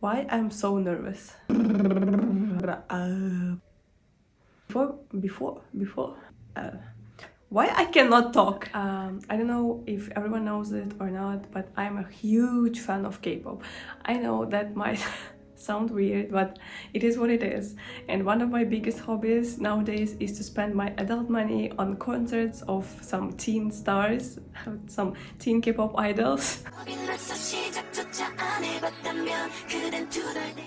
Why I'm so nervous? Why I cannot talk? I don't know if everyone knows it or not, but I'm a huge fan of K-pop. I know that might sound weird, but it is what it is. And one of my biggest hobbies nowadays is to spend my adult money on concerts of some teen stars, some teen K-pop idols.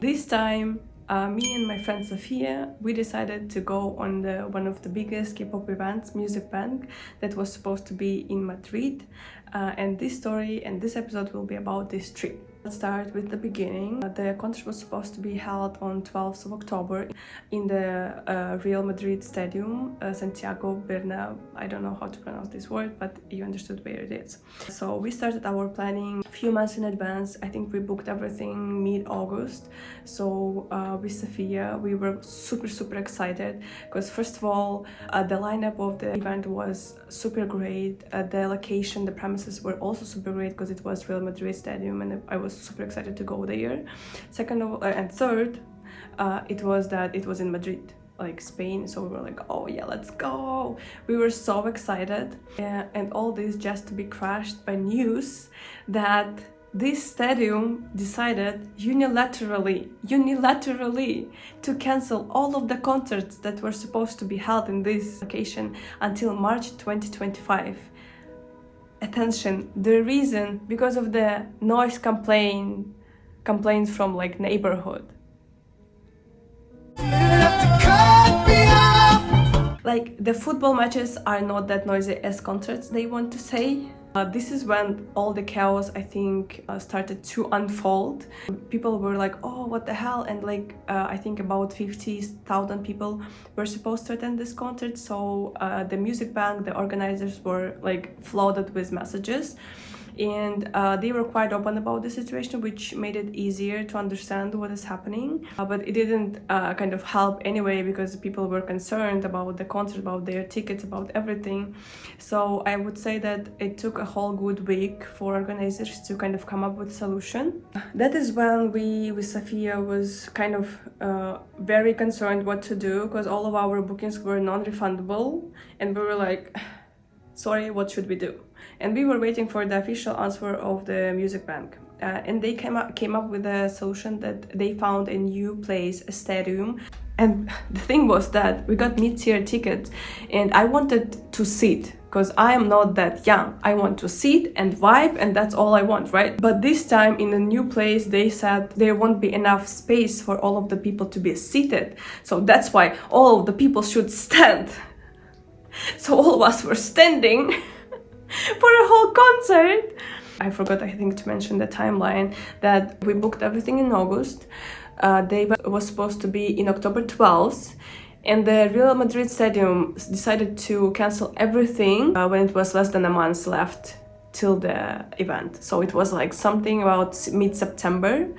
This time, me and my friend Sophia, we decided to go on one of the biggest K-pop events, MusicBank, that was supposed to be in Madrid. And this story and this episode will be about this trip. Let's start with the beginning. The concert was supposed to be held on 12th of October in the Real Madrid Stadium, Santiago Bernabéu. I don't know how to pronounce this word, but you understood where it is. So we started our planning a few months in advance. I think we booked everything mid-August. So with Sophia, we were super excited because first of all, the lineup of the event was super great. The location, the premises were also super great because it was Real Madrid Stadium, and I was super excited to go there. Second and third, it was in Madrid, like Spain, so we were like, oh yeah, let's go. We were so excited, and all this just to be crushed by news that this stadium decided unilaterally to cancel all of the concerts that were supposed to be held in this location until March 2025. Attention, the reason, because of the noise complaints from like neighborhood. Like the football matches are not that noisy as concerts, they want to say. This is when all the chaos, I think, started to unfold. People were like, oh, what the hell? And like, I think about 50,000 people were supposed to attend this concert. So the MusicBank, the organizers were like flooded with messages. And they were quite open about the situation, which made it easier to understand what is happening. But it didn't kind of help anyway, because people were concerned about the concert, about their tickets, about everything. So I would say that it took a whole good week for organizers to kind of come up with a solution. That is when we, with Sophia, was kind of very concerned what to do, because all of our bookings were non-refundable. And we were like, sorry, what should we do? And we were waiting for the official answer of the MusicBank. And they came up with a solution that they found a new place, a stadium. And the thing was that we got mid-tier tickets, and I wanted to sit, because I am not that young. I want to sit and vibe, and that's all I want, right? But this time in a new place, they said there won't be enough space for all of the people to be seated. So that's why all of the people should stand. So all of us were standing for a whole concert. I forgot, I think, to mention the timeline that we booked everything in August. They was supposed to be in October 12th, and the Real Madrid Stadium decided to cancel everything when it was less than a month left till the event. So it was like something about mid-September.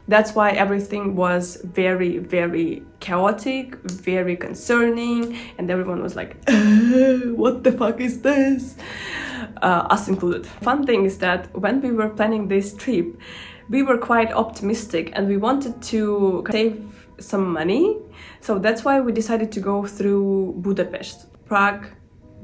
That's why everything was very chaotic, very concerning, and everyone was like, what the fuck is this? Us included. Fun thing is that when we were planning this trip, we were quite optimistic and we wanted to save some money. So that's why we decided to go through Budapest, Prague,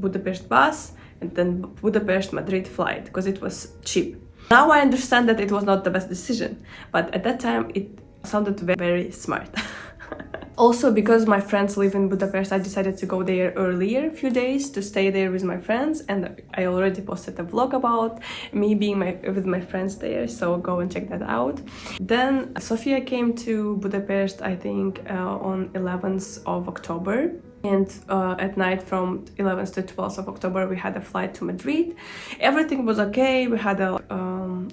Budapest bus, and then Budapest, Madrid flight, because it was cheap. Now I understand that it was not the best decision, but at that time it sounded very smart. Also, because my friends live in Budapest, I decided to go there earlier, a few days, to stay there with my friends, and I already posted a vlog about me being with my friends there, so go and check that out. Then Sophia came to Budapest, I think, on 11th of October. And at night from 11th to 12th of October, we had a flight to Madrid. Everything was okay. We had a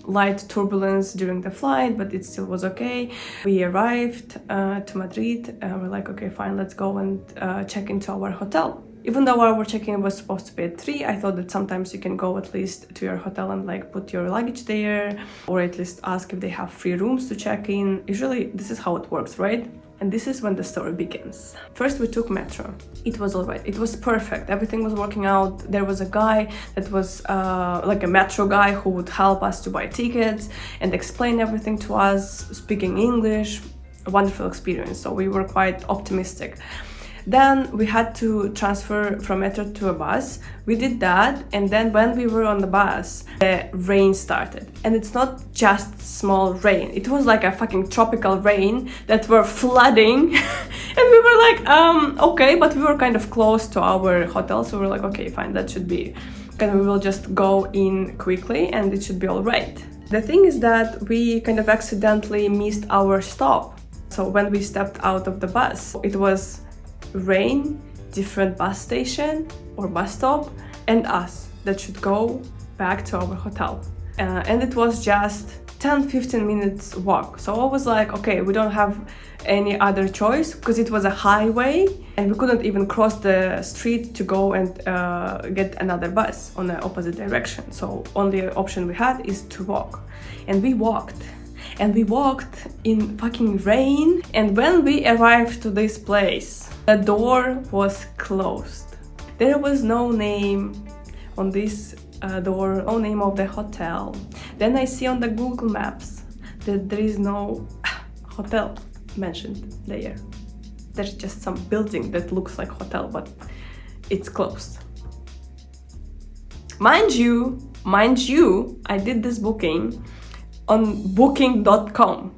light turbulence during the flight, but it still was okay. We arrived to Madrid. We're like, okay, fine, let's go and check into our hotel. Even though our check-in was supposed to be at 3, I thought that sometimes you can go at least to your hotel and like put your luggage there, or at least ask if they have free rooms to check in. Usually this is how it works, right? And this is when the story begins. First we took metro. It was alright, it was perfect, everything was working out. There was a guy that was like a metro guy who would help us to buy tickets and explain everything to us, speaking English. A wonderful experience, so we were quite optimistic. Then we had to transfer from metro to a bus. We did that, and then when we were on the bus, the rain started. And it's not just small rain, it was like a fucking tropical rain that were flooding. And we were like, okay, but we were kind of close to our hotel, so we were like, okay, fine, that should be, kind of, we will just go in quickly and it should be all right. The thing is that we kind of accidentally missed our stop. So when we stepped out of the bus, it was rain, different bus station or bus stop, and us that should go back to our hotel. And it was just 10-15 minutes walk. So I was like, okay, we don't have any other choice because it was a highway and we couldn't even cross the street to go and get another bus on the opposite direction. So only option we had is to walk. And we walked. And we walked in fucking rain. And when we arrived to this place, the door was closed. There was no name on this door, no name of the hotel. Then I see on the Google Maps that there is no hotel mentioned there. There's just some building that looks like hotel, but it's closed. Mind you, I did this booking on booking.com.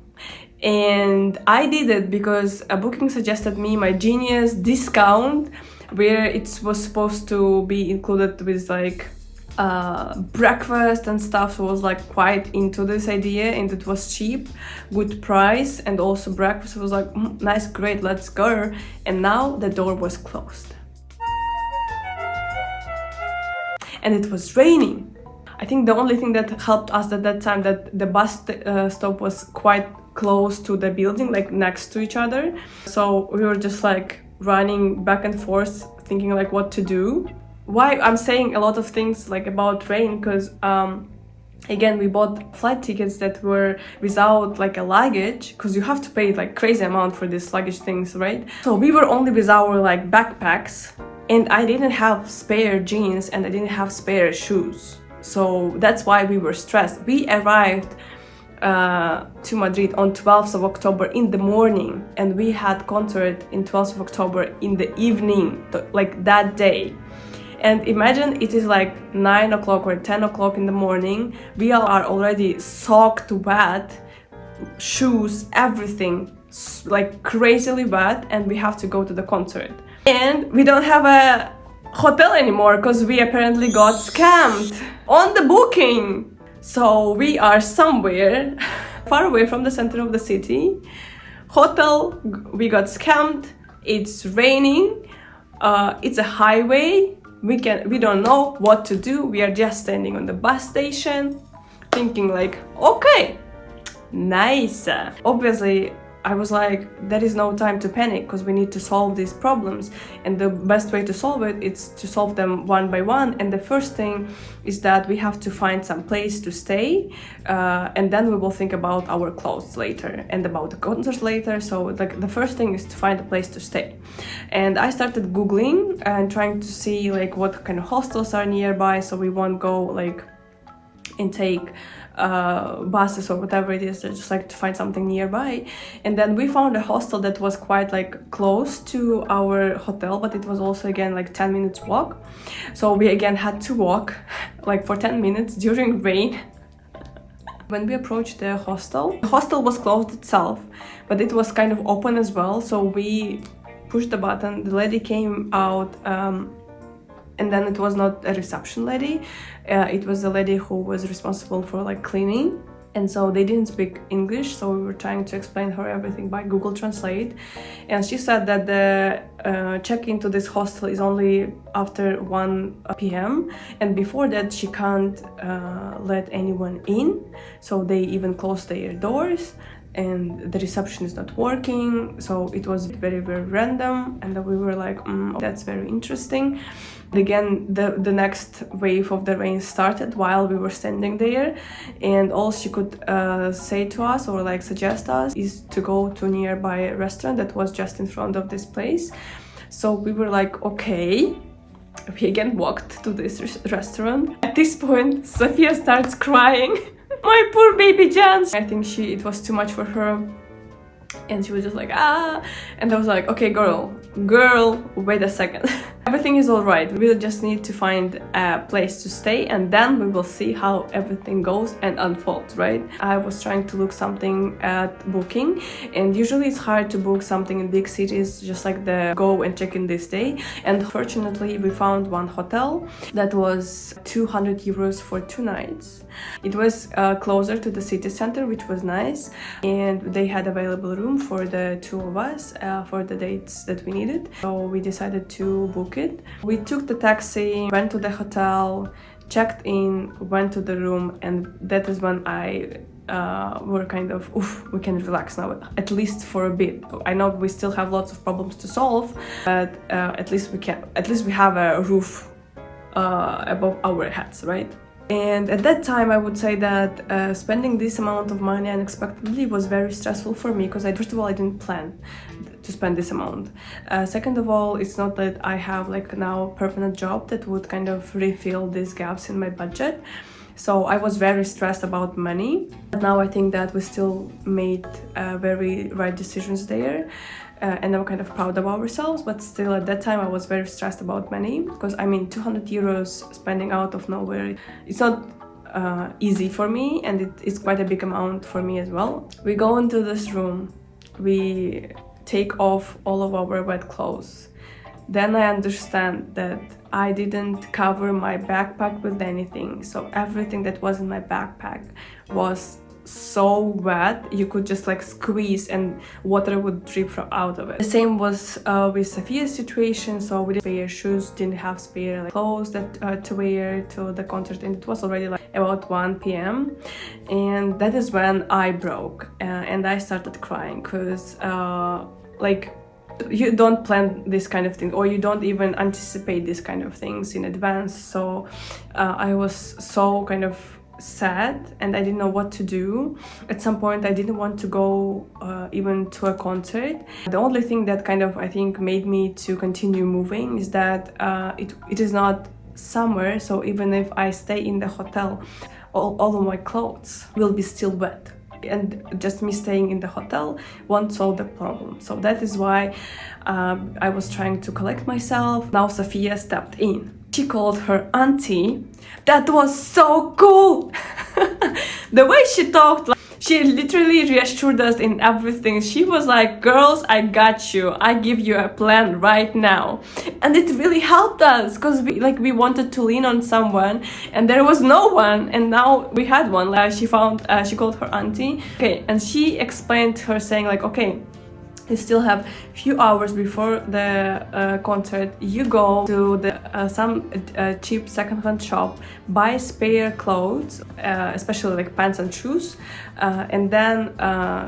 And I did it because a booking suggested me my genius discount where it was supposed to be included with like breakfast and stuff. So I was like quite into this idea, and it was cheap, good price, and also breakfast. I was like, nice, great, let's go. And now the door was closed. And it was raining. I think the only thing that helped us at that time that the bus stop was quite close to the building, like next to each other. So we were just like running back and forth, thinking like what to do. Why I'm saying a lot of things like about rain, because again, we bought flight tickets that were without like a luggage, because you have to pay like crazy amount for these luggage things, right? So we were only with our like backpacks, and I didn't have spare jeans and I didn't have spare shoes. So that's why we were stressed. We arrived to Madrid on 12th of October in the morning, and we had concert in 12th of October in the evening, like that day. And imagine it is like 9 o'clock or 10 o'clock in the morning. We are already soaked wet, shoes, everything, like crazily wet, and we have to go to the concert. And we don't have a hotel anymore because we apparently got scammed on the booking. So we are somewhere far away from the center of the city. Hotel, we got scammed. It's raining. It's a highway. We don't know what to do. We are just standing on the bus station, thinking like, okay, nice. Obviously, I was like, there is no time to panic because we need to solve these problems, and the best way to solve it is to solve them one by one. And the first thing is that we have to find some place to stay, and then we will think about our clothes later and about the concert later. So like the first thing is to find a place to stay. And I started Googling and trying to see like what kind of hostels are nearby, so we won't go like and take buses or whatever it is. I just like to find something nearby. And then we found a hostel that was quite like close to our hotel, but it was also again like 10 minutes walk. So we again had to walk like for 10 minutes during rain. When we approached the hostel was closed itself, but it was kind of open as well. So we pushed the button, the lady came out, and then it was not a reception lady, it was the lady who was responsible for like cleaning. And so they didn't speak English, so we were trying to explain her everything by Google Translate. And she said that the check-in to this hostel is only after 1 p.m. and before that she can't let anyone in, so they even closed their doors. and the reception is not working. So it was very, very random, and we were like, that's very interesting. Again, the next wave of the rain started while we were standing there, and all she could say to us or like suggest us is to go to a nearby restaurant that was just in front of this place. So we were like, okay. We again walked to this restaurant. At this point, Sophia starts crying. My poor baby Jans. I think it was too much for her, and she was just like, ah. And I was like, okay, girl, wait a second. Everything is all right. We just need to find a place to stay, and then we will see how everything goes and unfolds, right? I was trying to look something at booking, and usually it's hard to book something in big cities, just like the go and check in this day. And fortunately, we found one hotel that was 200 euros for 2 nights. It was closer to the city center, which was nice, and they had available room for the 2 of us for the dates that we needed. So we decided to book it. We took the taxi, went to the hotel, checked in, went to the room, and that is when were kind of, we can relax now, at least for a bit. I know we still have lots of problems to solve, but at least we have a roof above our heads, right? And at that time, I would say that spending this amount of money unexpectedly was very stressful for me, because first of all, I didn't plan to spend this amount. Second of all, it's not that I have like now a permanent job that would kind of refill these gaps in my budget. So I was very stressed about money. But now I think that we still made very right decisions there. And I'm kind of proud of ourselves, but still at that time I was very stressed about money, because I mean 200 euros spending out of nowhere, it's not easy for me, and it's quite a big amount for me as well. We go into this room, we take off all of our wet clothes. Then I understand that I didn't cover my backpack with anything, so everything that was in my backpack was so wet, you could just like squeeze and water would drip out of it. The same was with Sophia's situation, so we didn't spare shoes, didn't have spare clothes that to wear to the concert, and it was already like about 1 p.m. and that is when I broke and I started crying, because like you don't plan this kind of thing, or you don't even anticipate this kind of things in advance. So I was so kind of sad, and I didn't know what to do. At some point I didn't want to go even to a concert. The only thing that kind of I think made me to continue moving is that it is not summer, so even if I stay in the hotel, all of my clothes will be still wet, and just me staying in the hotel won't solve the problem. So that is why I was trying to collect myself. Now Sophia stepped in. She called her auntie. That was so cool! The way she talked, like, she literally reassured us in everything. She was like, girls, I got you. I give you a plan right now. And it really helped us, because we wanted to lean on someone and there was no one, and now we had one. She called her auntie. Okay, and she explained her saying like, okay, you still have few hours before the concert. You go to some cheap second-hand shop, buy spare clothes, especially like pants and shoes, and then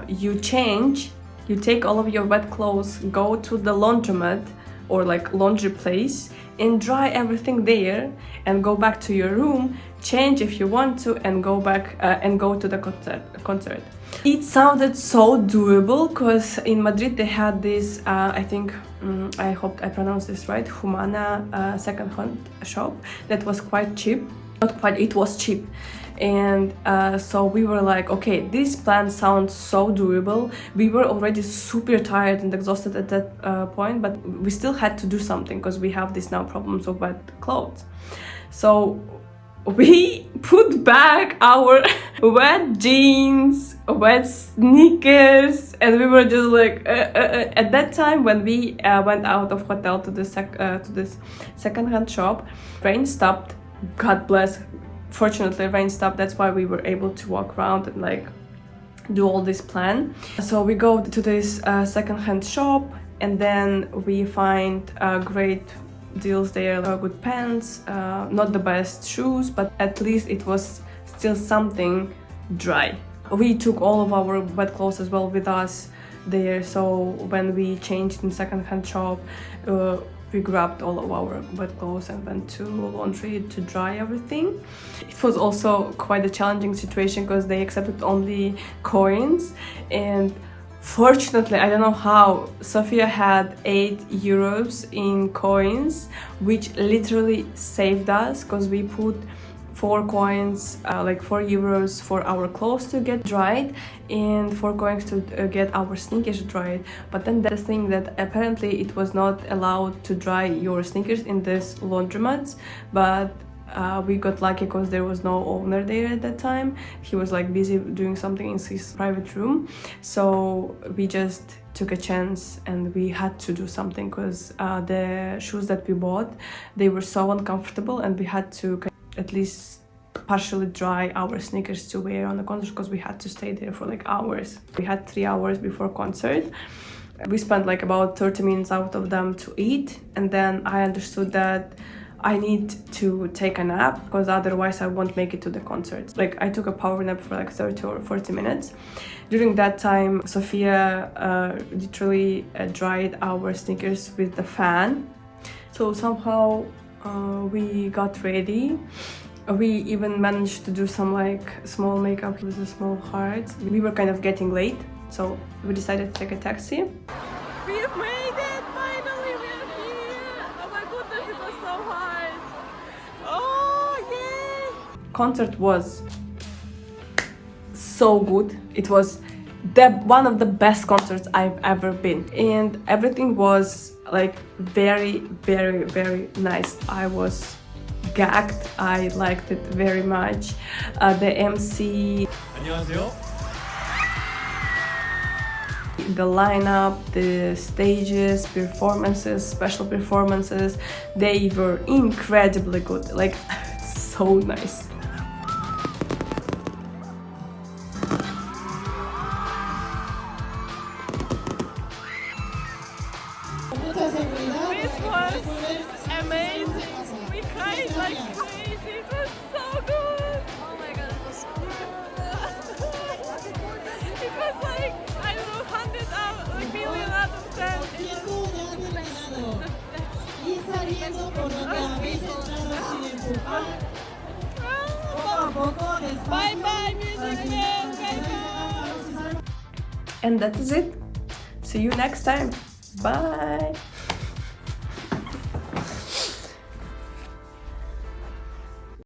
you change. You take all of your wet clothes, go to the laundromat or like laundry place, and dry everything there, and go back to your room, change if you want to, and go back and go to the concert. It sounded so doable, because in Madrid they had this, I think, I hope I pronounced this right, Humana second-hand shop that was quite cheap. Not quite, it was cheap. And so we were like, okay, this plan sounds so doable. We were already super tired and exhausted at that point, but we still had to do something, because we have these now problems of wet clothes. So we put back our wet jeans, wet sneakers, and we were just like at that time when we went out of hotel to this second-hand shop, rain stopped. God bless, fortunately rain stopped. That's why we were able to walk around and like do all this plan. So we go to this second-hand shop, and then we find great deals there, good pants, not the best shoes, but at least it was still something dry. We took all of our wet clothes as well with us there, so when we changed in second-hand shop, we grabbed all of our wet clothes and went to laundry to dry everything. It was also quite a challenging situation because they accepted only coins, and fortunately, I don't know how, Sofia had 8 euros in coins, which literally saved us because we put 4 coins, like 4 euros for our clothes to get dried and 4 coins to get our sneakers dried. But then the thing that apparently it was not allowed to dry your sneakers in this laundromats, but we got lucky because there was no owner there at that time. He was like busy doing something in his private room, so we just took a chance and we had to do something because the shoes that we bought, they were so uncomfortable, and we had to at least partially dry our sneakers to wear on the concert because we had to stay there for like hours. We had 3 hours before concert. We spent like about 30 minutes out of them to eat, and then I understood that I need to take a nap because otherwise I won't make it to the concert. Like I took a power nap for like 30 or 40 minutes. During that time, Sofia literally dried our sneakers with the fan. So somehow we got ready. We even managed to do some like small makeup with a small heart. We were kind of getting late, so we decided to take a taxi. We've made it! Finally, we're here! Oh my goodness, it was so hard! Oh, yay! Concert was so good. It was one of the best concerts I've ever been, and everything was like very, very, very nice. I was gagged. I liked it very much. The MC, 안녕하세요. the lineup, the stages, performances, special performances, they were incredibly good. Like so nice. This was amazing! We cried like crazy! It was so good! Oh my god, it was so good! It was like, I don't know, 100 out, like million out of 10. It was the best. Bye bye, MusicBank! Bye bye! And that is it. See you next time. Bye.